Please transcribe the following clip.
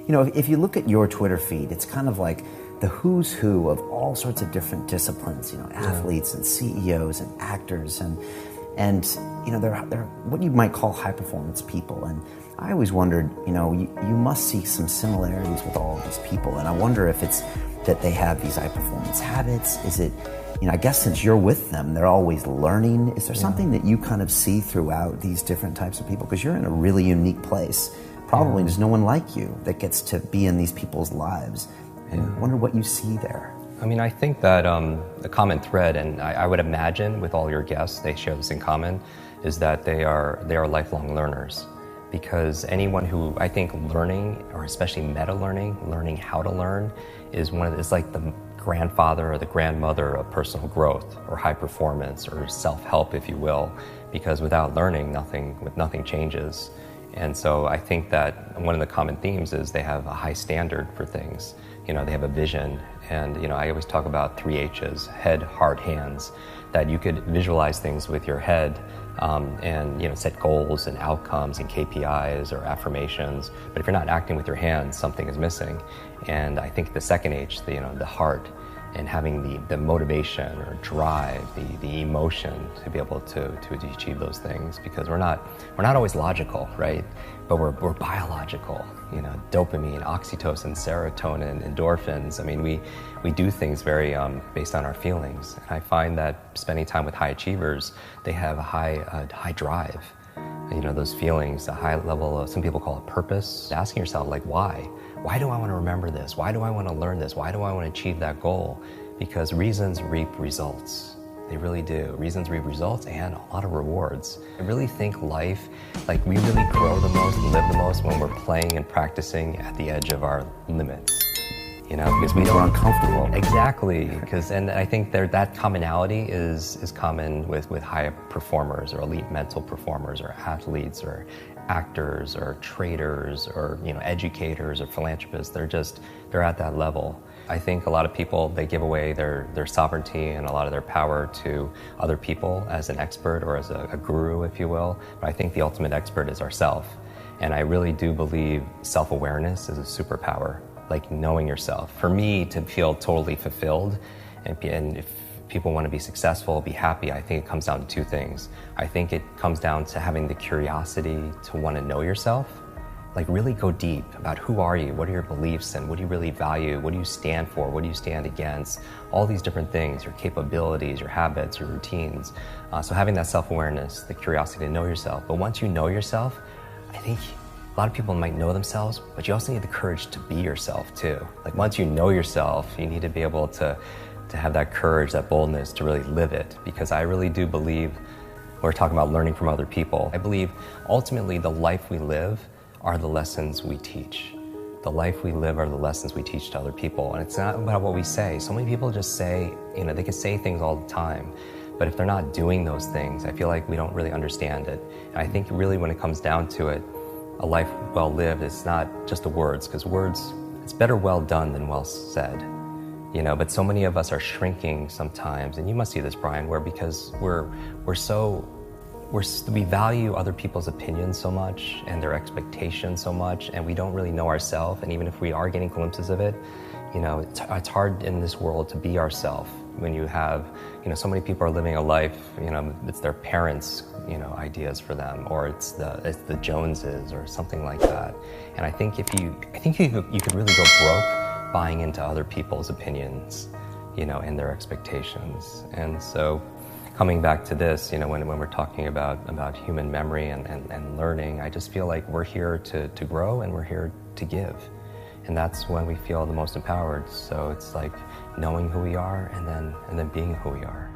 if you look at your Twitter feed, it's kind of like the who's who of all sorts of different disciplines, athletes and CEOs and actors and they're what you might call high performance people. And I always wondered, you must see some similarities with all of these people. And I wonder if it's that they have these high performance habits. Is it, I guess since you're with them, they're always learning. Is there something that you kind of see throughout these different types of people? Because you're in a really unique place. Probably there's no one like you that gets to be in these people's lives. And I wonder what you see there. I mean, I think that the common thread, and I would imagine with all your guests, they share this in common, is that they are lifelong learners. Because anyone who, I think, learning, or especially meta-learning, learning how to learn, it's like the grandfather or the grandmother of personal growth or high performance or self-help, if you will. Because without learning, nothing changes. And so I think that one of the common themes is they have a high standard for things. They have a vision. And I always talk about 3 H's, head, heart, hands, that you could visualize things with your head and set goals and outcomes and KPIs or affirmations. But if you're not acting with your hands, something is missing. And I think the second H, the heart, and having the motivation or drive, the emotion to be able to achieve those things, because we're not always logical, right? But we're biological, dopamine, oxytocin, serotonin, endorphins. I mean, we do things very based on our feelings. And I find that spending time with high achievers, they have a high drive. Those feelings, a high level of, some people call it purpose. Asking yourself, like, why? Why do I want to remember this? Why do I want to learn this? Why do I want to achieve that goal? Because reasons reap results. They really do. Reasons reap results and a lot of rewards. I really think life, like we really grow the most and live the most when we're playing and practicing at the edge of our limits. Because we don't uncomfortable. Exactly, and I think that commonality is common with high performers or elite mental performers or athletes or actors or traders or educators or philanthropists. They're at that level. I think a lot of people, they give away their sovereignty and a lot of their power to other people as an expert or as a guru, if you will. But I think the ultimate expert is ourself. And I really do believe self-awareness is a superpower, like knowing yourself. For me to feel totally fulfilled and if people want to be successful, be happy, I think it comes down to 2 things. I think it comes down to having the curiosity to want to know yourself, like really go deep about who are you, what are your beliefs, and what do you really value, what do you stand for, what do you stand against, all these different things, your capabilities, your habits, your routines. So having that self-awareness, the curiosity to know yourself. But once you know yourself, I think a lot of people might know themselves, but you also need the courage to be yourself too. Like once you know yourself, you need to be able to have that courage, that boldness to really live it. Because I really do believe, we're talking about learning from other people, I believe ultimately the life we live are the lessons we teach. The life we live are the lessons we teach to other people. And it's not about what we say. So many people just say, they can say things all the time, but if they're not doing those things, I feel like we don't really understand it. And I think really when it comes down to it, a life well lived, it's not just the words, because words, it's better well done than well said. But so many of us are shrinking sometimes, and you must see this, Brian, where because we value other people's opinions so much and their expectations so much, and we don't really know ourselves. And even if we are getting glimpses of it, it's hard in this world to be ourselves when you have, so many people are living a life, it's their parents, ideas for them, or it's the Joneses or something like that. And I think you could really go broke buying into other people's opinions, and their expectations. And so coming back to this, when we're talking about human memory and learning, I just feel like we're here to grow and we're here to give. And that's when we feel the most empowered. So it's like knowing who we are and then being who we are.